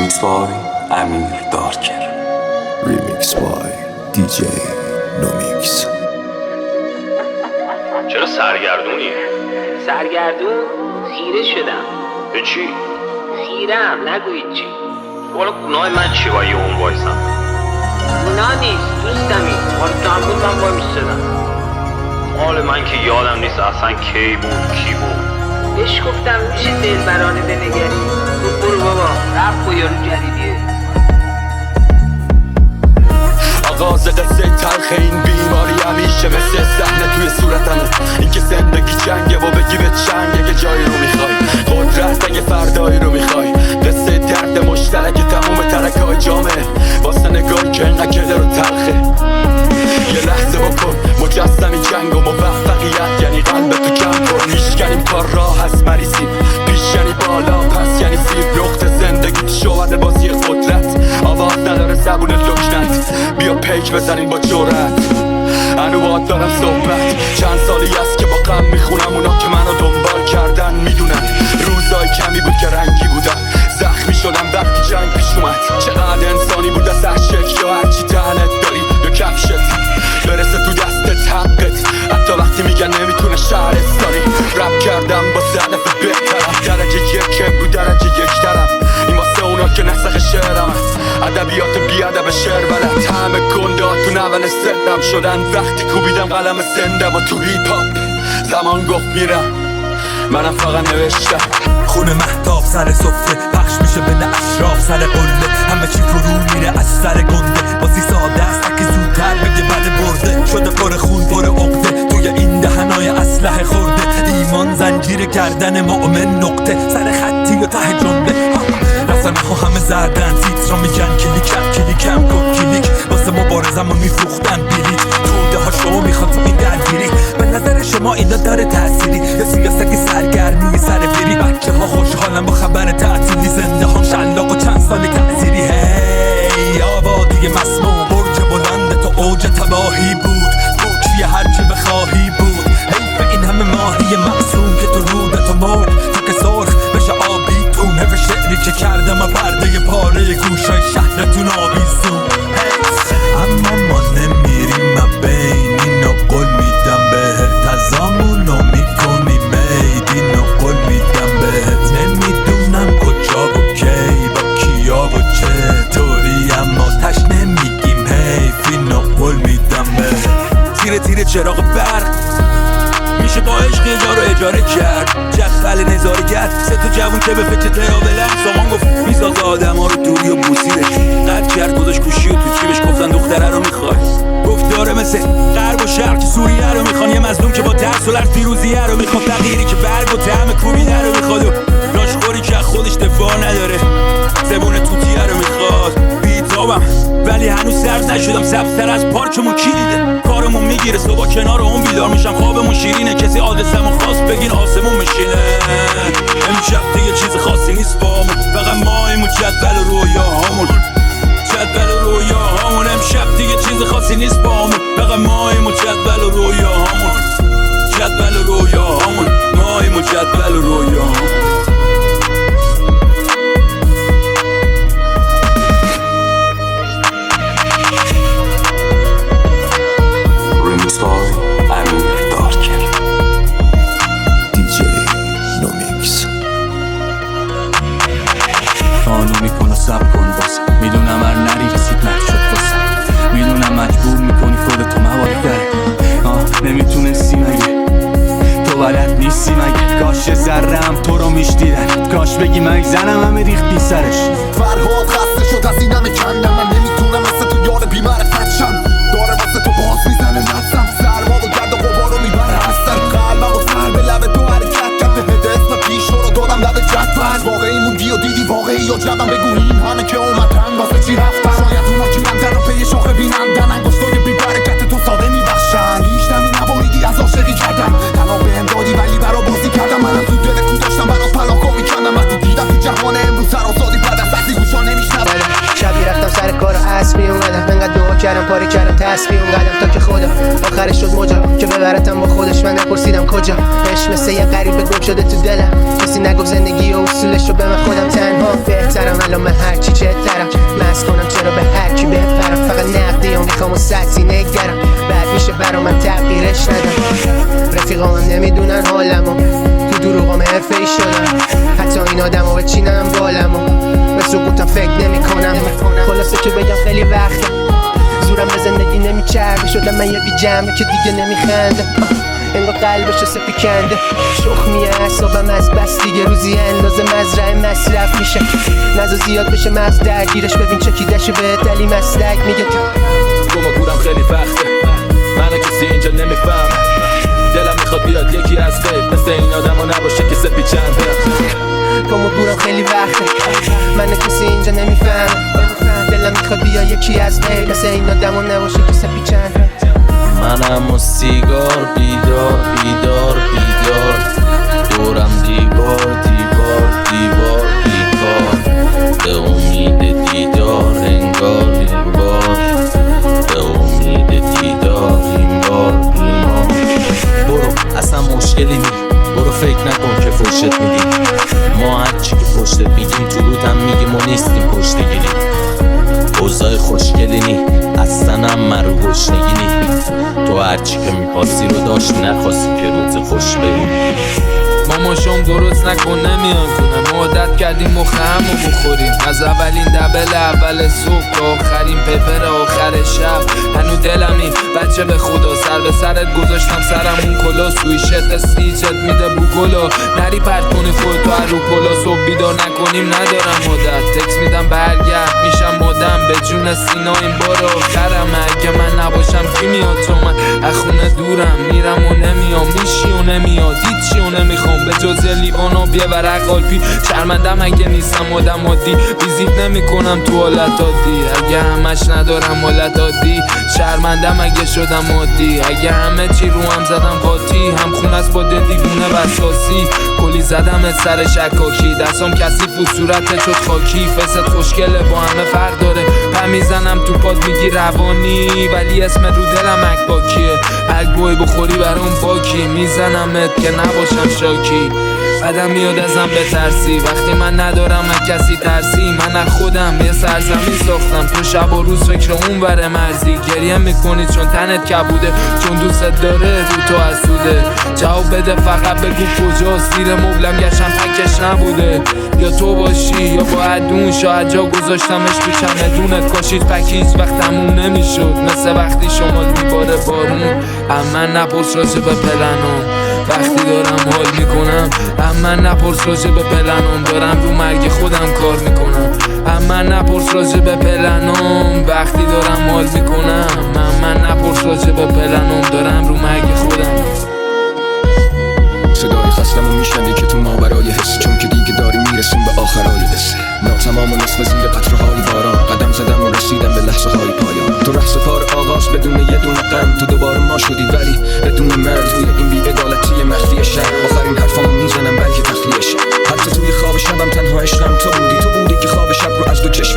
Remix by امیر دارکر. Remix by DJ Nomix. چرا سرگردونی؟ سرگردون؟ خیره شدم. به چی؟ خیرم، نگویید چی. والا گناه من چی با یه اون وایسم؟ گناه نیست، دوستمی. حالا تو هم بود من وای میستدم. حال من که یادم نیست اصلا کی بود کی بود. بهش گفتم میشه دلبرانه بنگری. برو بابا، رفت با یارو جدیدیه. آغاز قصه تلخ این بیماری همیشه مثل صحنه توی صورتمه. این که زندگی جنگه و بگی به چنگ اگه جایی رو میخوای، قدرت اگه فردایی رو میخوای. قصه درد مشترک تموم ترکای جامعه واسه نگاهی که انقدر کدر و تلخه. یه لحظه بکن مجسمی جنگ و موفقیت یعنی قلب تو کم کن. میشکنیم کار راه هست مریضیم، پیش یعنی بالا پس یعنی زیر. نقطه زندگی شعبده بازی قدرت، آواز نداره زبون لکنت. بیا پیک بزنیم با جرأت. انوات دارم صحبت، چند سالی است که با غم میخونم. اونا که منو دنبال کردن میدونن روزای کمی بود که رنگی بودم. زخمی شدم وقتی جنگ پیش اومد. چقدر انسانی بود از هر شکل یا هرچی تنت داری یا کفشت برسه تو دستت حقت. حتی وقتی میگن نمیتونه شهرستانی. رپ کردم با هدف بهترم، درجه یک رو درجه یک ترم. این واسه اونا که نسخ شعرم هست، ادبیات بیادب شعر بلد. همه گندات تو نول سرم شدن وقتی کوبیدم قلم سندم و تو هیپ هاپ زمان گفت میرم. منم فقط نوشتم. خونه مهتاب سر سفره پخش میشه بین اشراف سر قله. همه چی فرو میره از سر گنده. بازی ساده است که زودتر بگه بله برده. شده پر خون پر عقده توی این دهنای اسلحه خورده. ایمان زنجیر کردن مؤمن نقطه سر خطی و ته جنبه. رسانه ها همه زردن تیتر را میگن کلیکم کن کلیک. واسه مبارزم و میفروختن بلیت. توده ها شما میخواد تو این درگیری. به نظر شما اینا داره تأثیری یا سیاستی سرگرمی سر فری؟ بچه ها خوشحالن با خبر تعطیلی، زنده ها شلاق و چند سال تأثیری. هی آبادی مسموم برج بلند تو اوج تباهی بود. توچی هرچی بخواهی بود. حیف این همه ماهی معصوم که تو رودت و مرد تا که سرخ بشه آبی تو. نوه شعری که کردم و پرده پاره گوشای شهرتون آویزون. اما ما نمیریم بین اینو قول میدم بهت. تزامونو میکنی میدین و قول میدم بهت. نمیدونم کجا و کی با کیا و چطوری، اما تش نمیگیم حیف اینو قول میدم بهت. تیره تیره چراغ برق میشه با عشق یه جا رو اجاره کرد. جدول نظارگر سه تا جوون که به فکر ترابلن. سامان گفت میساز آدم ها رو دوری و بوسیدش. قد کرد گذاشت گوشی و تو چیبش گفتن دختره رو میخوای. گفت داره مثل غرب و شرق که سوریه رو میخوان. یه مظلوم که با ترس و لرز پیروزیه رو میخواد. تغییری که برگ و طعم کوبیده رو میخواد. و راشخوری که خودش دفاع نداره. زبون توتیه رو میخواد. بیتابم ولی هنوز سرد نشدم. سبزتر از پارکمون کی دیده؟ کارمون میگیره صبح کنار اون بیدار میشم. خوابمون شیرینه کسی آدرسمون خواست بگین آسمون میشینه. امشب دیگه چیز خاصی نیست بامون، فقط مایمون جدول رویاهامون. جدول رویاهامون امشب دیگه چیز خاصی نیست بامون، فقط مایمون جدول رویاهامون. جدول رویاهامون مایمون جدول رویاهامون. Remix by امیر دارکر. DJ Nomix. قانون میکنه سب کن باسم. میدونم هر نری رسید نشد باسم. میدونم مجبور میکنی خودتو مواد داره. نمیتونستی مگه؟ تو بلد نیستی مگه؟ کاش ذرم تو رو میشدیدن. کاش بگی من زنم همه ریختی سرش. فرهاد خسته شد از این همه کندم. من نمیتونم مثل تو یار بیمعرفت شم. داره واسه تو باز میزنه نفسم. سرما و گرد و غبار رو میبره هستم. قلبم و سر به لب تو حرکت کرد. به اسم پیش رو دادم لب جدول. واقعی موندی و دیدی واقعی یا جدم. بگو این همه که اومدن واسه چی رفتن. شاید اونا گیرن در رو پی شاخه بینندن. انگشتای بی برکت تو ساده میبخشن. هیچ نمی نباریدی از عاشقی کردم. تنها به هم دادی ولی برا بازی کردم. من از تو دل کو داشتم برات پلاکو میکندم. وقتی دیدم تو جهان امروز سر آزادی بعد از وقتی گوشا نمیشنم. شبی رفتم سر کار و اسبی اومدم. انقدر دعا کردم پاری کردم تسبیح اونقدم تا که خدا آخرش شد ماجرا که ببرتم با خودش. من نپرسیدم کجا. عشق مثل یه غریبه گم شده تو دلم. کسی نگفت زندگی و اصولش رو به من خودم تنها بهترم. الان من هرچی چربی شدم من یه بی جمعه که دیگه نمیخنده انگار قلبش رو سپی کنده شخمیه اعصابم از بس دیگه روزی اندازه مزرعه مصرف میشه نزا زیاد بشه مغز درگیرش ببین چکیدشو به دلی مسلک میگه تو گم و گورم خیلی وقته منو کسی اینجا نمیفهم دلم میخواد بیاد یکی از غیب مثل این آدم ها نباشه که سپی چنده گم و گورم خیلی وقته من کسی اینجا نمیفهم دلم میخواد بیا یکی از غیب مثل این آدم ها نباشه که سپی چنده منم و سیگار بیدار بیدار بیدار دورم دیوار دیوار دیوار بیکار به امید دیدار انگار این بار به امید دیدار این بار بیمار برو اصلا مشکلی نی برو فکر نکن که فرشت میدیم ما هرچی که پشتت میگیم تو رودم میگیم و نیستیم پشت گیریم اوضاع خوشگلی نی اصلا هم مرو گشنگی نی تو هرچی که میپاسی رو داشت نخواستی که روز خوش بریم ماما شام درست نکن نمیان کنم ما عادت کردیم مخمو بخوریم از اولین دبل اول صبح تا آخرین پپر آخر شب هنو دلمی بچه به خدا سر به سرت گذاشتم سرمون کلا سویشت استیجت میده بوگلا نری پرت کنی خودتو رو پلا صبح بیدار نکنیم ندارم عادت تکس میدم برگرد میشم مادم به جون سینا این بار آخرم اگه من نباشم کی میاد تو من از خونه دورم میرم و نمیام میشی و نمیاد هیچی و نمیخوام به جز لیوان و بیه ورق قلپی شرمندم اگه نیستم آدم عادی ویزیت نمی کنم تو حالت عادی اگه همش ندارم حالت عادی شرمندم اگه شدم عادی اگه همه چی رو هم زدم قاطی هم خونه است با دیوونه بساسی کلی زدم سر شکاکی دستم کثیف و صورتت شد خاکی فست خوشگله با همه فرق داره پا میزنم تو پاد میگی روانی ولی اسم رو دلم اکباکیه اگبوی بخوری برام باکی میزنمت که نباشم شاکی بعدم میاد ازم بترسی وقتی من ندارم از کسی ترسی من از خودم یه سرزمین ساختم تو شب و روز فکر اون بره مرزی گریه میکنی چون تنت کبوده چون دوست داره رو تو حسوده جواب بده فقط بگو کجاست زیر مبلم گشم پکش نبوده یا تو باشی یا باید اون شاید جا گذاشتمش تو چمدونت کاشید پکیج وقت تموم نمیشد مثل وقتی شمال میباره بارون اما نپرس راجع به پلنام وقتی دارم حال میکنم اما نپرس راجع به پلنام دارم رو مرگ خودم کار میکنم اما نپرس راجع به پلنام وقتی دارم حال میکنم اما نپرس راجع به پلنام دارم رو مرگ خودم صدای خستم و میشنوی که تو ما برای حس چون که دیگه داری میرسیم به آخرای قصه ناتمام و نصف زیر قطرهای باران قدم زدم و رسیدم به لحظه های پایان تو رقص پار آغاز بدون یه دونه غم تو دوباره ما شدی ولی بدون من توی این بی‌عدالتی مخفی شهر آخرین حرفامو میزنم بلکه تخلیه شد حتی توی خواب شبم تنها عشقم تو بودی که خواب شب رو از دو چشم